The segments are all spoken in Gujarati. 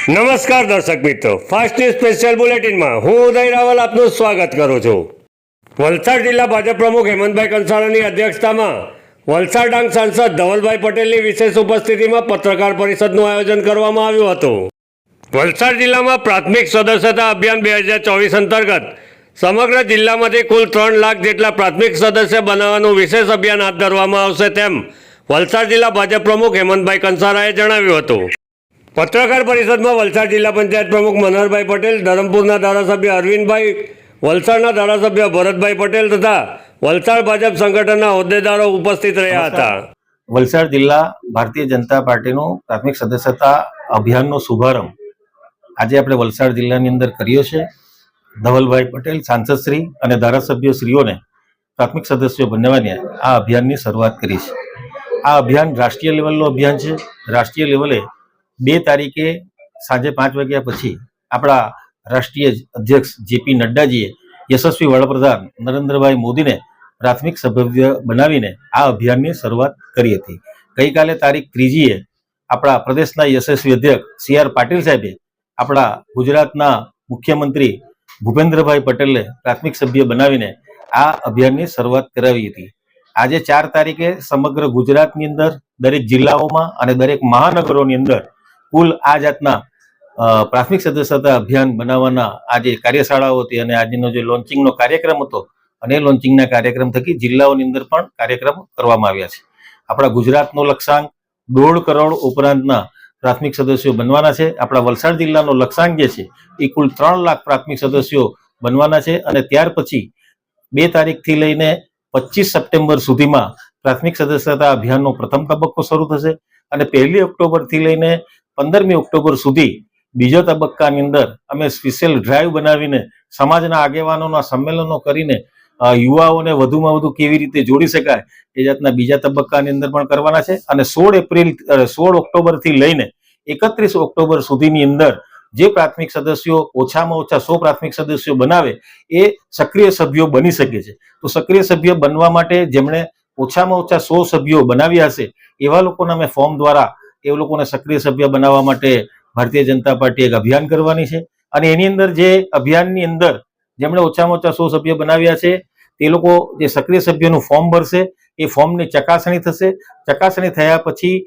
નમસ્કાર દર્શક મિત્રો, ફાસ્ટ ન્યૂઝ સ્પેશિયલ બુલેટિનમાં હું ઉદય રાવલ આપનું સ્વાગત કરું છું। વલસાડ જિલ્લા ભાજપ પ્રમુખ હેમંતભાઈ કંસારાની અધ્યક્ષતામાં વલસાડ ડાંગ સાંસદ ધવલભાઈ પટેલની વિશેષ ઉપસ્થિતિમાં પત્રકાર પરિષદનું આયોજન કરવામાં આવ્યું હતું। વલસાડ જિલ્લામાં પ્રાથમિક સદસ્યતા અભિયાન 2024 અંતર્ગત સમગ્ર જિલ્લામાંથી કુલ 3 લાખ જેટલા પ્રાથમિક સદસ્ય બનાવવાનું વિશેષ અભિયાન હાથ ધરવામાં આવશે તેમ વલસાડ જિલ્લા ભાજપ પ્રમુખ હેમંતભાઈ કંસારાએ જણાવ્યું હતું। પત્રકાર પરિષદમાં વલસાડ જિલ્લા પંચાયત પ્રમુખ મનહરભાઈ પટેલ, ધરમપુરના ધારાસભ્ય અરવિંદભાઈ, વલસાડના ધારાસભ્ય ભરતભાઈ પટેલ તથા વલસાડ ભાજપ સંગઠનના હોદ્દેદારો ઉપસ્થિત રહ્યા હતા। વલસાડ જિલ્લા ભારતીય જનતા પાર્ટીનું પ્રાથમિક સદસ્યતા અભિયાનનો શુભારંભ આજે આપણે વલસાડ જિલ્લાની અંદર કર્યો છે। ધવલભાઈ પટેલ સાંસદશ્રી અને ધારાસભ્યશ્રીઓને પ્રાથમિક સદસ્યો બનાવવાની આ અભિયાનની શરૂઆત કરી છે। આ અભિયાન રાષ્ટ્રીય લેવલનું અભિયાન છે। રાષ્ટ્રીય લેવલે 2 તારીખે સાંજે 5 વાગ્યા પછી આપણા રાષ્ટ્રીય અધ્યક્ષ જેપી નડ્ડાજીએ યશસ્વી વડાપ્રધાન નરેન્દ્રભાઈ મોદીને પ્રાથમિક સભ્ય બનાવીને આ અભિયાનની શરૂઆત કરી હતી। ગઈકાલે તારીખ 3 આપણા પ્રદેશના યશસ્વી અધ્યક્ષ CR પાટીલ સાહેબે આપણા ગુજરાતના મુખ્યમંત્રી ભૂપેન્દ્રભાઈ પટેલને પ્રાથમિક સભ્ય બનાવીને આ અભિયાનની શરૂઆત કરાવી હતી। આજે 4 તારીખે સમગ્ર ગુજરાતની અંદર દરેક જિલ્લાઓમાં અને દરેક મહાનગરોની અંદર કુલ આ જાતના પ્રાથમિક સદસ્યતા અભિયાન બનાવવાના આજે કાર્યશાળાઓ હતી અને આજનો જે લોન્ચિંગનો કાર્યક્રમ હતો અને એ લોન્ચિંગના કાર્યક્રમ થકી જિલ્લાઓની અંદર પણ કાર્યક્રમ કરવામાં આવ્યા છે। આપણા ગુજરાતનો લક્ષ્યાંક 1.5 કરોડ ઉપરાંતના પ્રાથમિક સદસ્યો બનવાના છે। આપણા વલસાડ જિલ્લાનો લક્ષ્યાંક જે છે એ કુલ 3 લાખ પ્રાથમિક સદસ્યો બનવાના છે અને ત્યાર પછી 2 તારીખથી લઈને 25 સપ્ટેમ્બર સુધીમાં પ્રાથમિક સદસ્યતા અભિયાનનો પ્રથમ તબક્કો શરૂ થશે અને 1 ઓક્ટોબરથી લઈને 15મી ઓક્ટોબર સુધી બીજો તબક્કાની અંદર અમે સ્પેશિયલ ડ્રાઈવ બનાવીને સમાજના આગેવાનોના સંમેલનો કરીને યુવાઓને વધુમાં વધુ કેવી રીતે જોડી શકાય એ જાતના બીજા તબક્કાની અંદર પણ કરવાના છે અને 16 ઓક્ટોબરથી લઈને 31 ઓક્ટોબર સુધીની અંદર જે પ્રાથમિક સદસ્યો ઓછામાં ઓછા 100 પ્રાથમિક સદસ્યો બનાવે એ સક્રિય સભ્યો બની શકે છે। તો સક્રિય સભ્ય બનવા માટે જેમણે ઓછામાં ઓછા 100 સભ્યો બનાવ્યા હશે એવા લોકોને અમે ફોર્મ દ્વારા એ લોકોને સક્રિય સભ્ય બનાવવા માટે ભારતીય જનતા પાર્ટી એક અભિયાન કરવાની છે અને એની અંદર જે અભિયાનની અંદર જેમણે ઓછામાં ઓછા 100 સભ્ય બનાવ્યા છે તે લોકો જે સક્રિય સભ્યનું ફોર્મ ભરશે એ ફોર્મની ચકાસણી થશે। ચકાસણી થયા પછી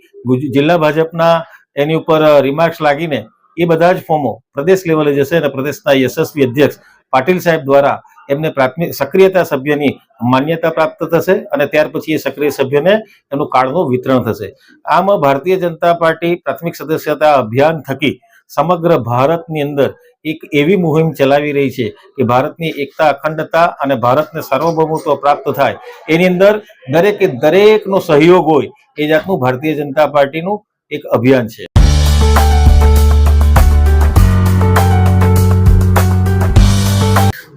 જિલ્લા ભાજપના એની ઉપર રિમાર્ક્સ લાગીને એ બધા જ ફોર્મો પ્રદેશ લેવલે જશે અને પ્રદેશના યશસ્વી અધ્યક્ષ પાટીલ સાહેબ દ્વારા એમને પ્રાથમિક સક્રિયતા સભ્યની માન્યતા પ્રાપ્ત થશે અને ત્યાર પછી એ સક્રિય સભ્યને એનું કાર્ડનું વિતરણ થશે। આમ ભારતીય જનતા પાર્ટી પ્રાથમિક સદસ્યતા અભિયાન થકી સમગ્ર ભારતની અંદર એક એવી મુહિમ ચલાવી રહી છે કે ભારતની એકતા, અખંડતા અને ભારતને સાર્વભૌમત્વ પ્રાપ્ત થાય એની અંદર દરેકે દરેકનો સહયોગ હોય એ જાતનું ભારતીય જનતા પાર્ટીનું એક અભિયાન છે।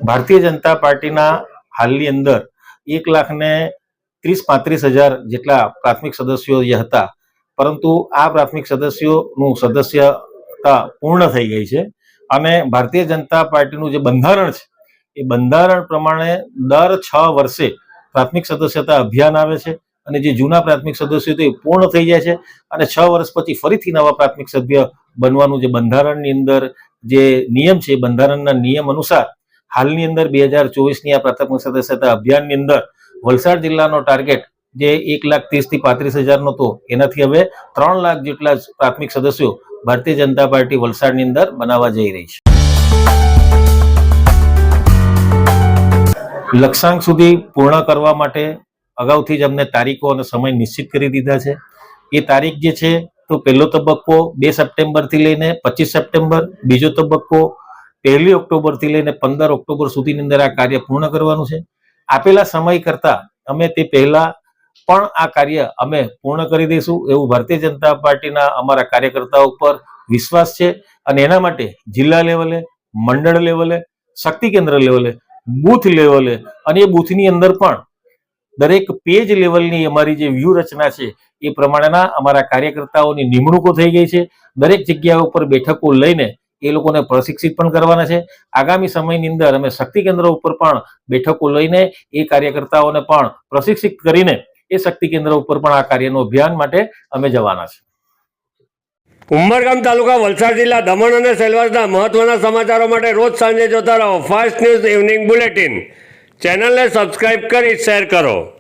ભારતીય જનતા પાર્ટીના હાલની અંદર 1,30,35,000 જેટલા પ્રાથમિક સદસ્યો જે હતા પરંતુ આ પ્રાથમિક સદસ્યોનું સદસ્યતા પૂર્ણ થઈ ગઈ છે અને ભારતીય જનતા પાર્ટીનું જે બંધારણ છે એ બંધારણ પ્રમાણે દર 6 વર્ષે પ્રાથમિક સદસ્યતા અભિયાન આવે છે અને જે જૂના પ્રાથમિક સદસ્યો તે પૂર્ણ થઈ જાય છે અને 6 વર્ષ પછી ફરીથી નવા પ્રાથમિક સભ્ય બનવાનું જે બંધારણની અંદર જે નિયમ છે બંધારણના નિયમ અનુસાર હાલની અંદર 2024ની આ પ્રાથમિક સદસ્યતા અભિયાનની અંદર વલસાડ જિલ્લાનો ટાર્ગેટ જે 1,30,000 થી 35,000 હતો એનાથી હવે 3 લાખ જેટલા પ્રાથમિક સદસ્યો ભારતીય જનતા પાર્ટી વલસાડની અંદર બનાવવા જઈ રહી છે। લક્ષ્યાંક સુધી પૂર્ણ કરવા માટે અગાઉથી જ અમને તારીખો અને સમય નિશ્ચિત કરી દીધા છે। એ તારીખ જે છે તો પહેલો તબક્કો 2 સપ્ટેમ્બરથી લઈને 25 સપ્ટેમ્બર, બીજો તબક્કો 1 ઓક્ટોબરથી લઈને 15 ઓક્ટોબર સુધીની અંદર આ કાર્ય પૂર્ણ કરવાનું છે। આપેલા સમય કરતા અમે તે પહેલા પણ આ કાર્ય અમે પૂર્ણ કરી દઈશું એવું ભારતીય જનતા પાર્ટીના અમારા કાર્યકર્તાઓ પર વિશ્વાસ છે અને એના માટે જિલ્લા લેવલે, મંડળ લેવલે, શક્તિ કેન્દ્ર લેવલે, બૂથ લેવલે અને એ બૂથની અંદર પણ દરેક પેજ લેવલની અમારી જે વ્યૂહરચના છે એ પ્રમાણેના અમારા કાર્યકર્તાઓની નિમણૂકો થઈ ગઈ છે। દરેક જગ્યા ઉપર બેઠકો લઈને એ લોકોને પ્રશિક્ષિત પણ કરવાના છે। આગામી સમયની અંદર અમે શક્તિ કેન્દ્ર ઉપર પણ બેઠકો લઈને એ કાર્યકર્તાઓને પણ પ્રશિક્ષિત કરીને એ શક્તિ કેન્દ્ર ઉપર પણ આ કાર્યનો અભિયાન માટે અમે જવાના છે। ઉમરગામ તાલુકા વલસાડ જિલ્લા દમણ અને સેલવાસના મહત્વના સમાચારો માટે રોજ સાંજે જોતા રહો ફાસ્ટ ન્યૂઝ ઇવનિંગ બુલેટિન. ચેનલને સબસ્ક્રાઇબ કરી શેર કરો.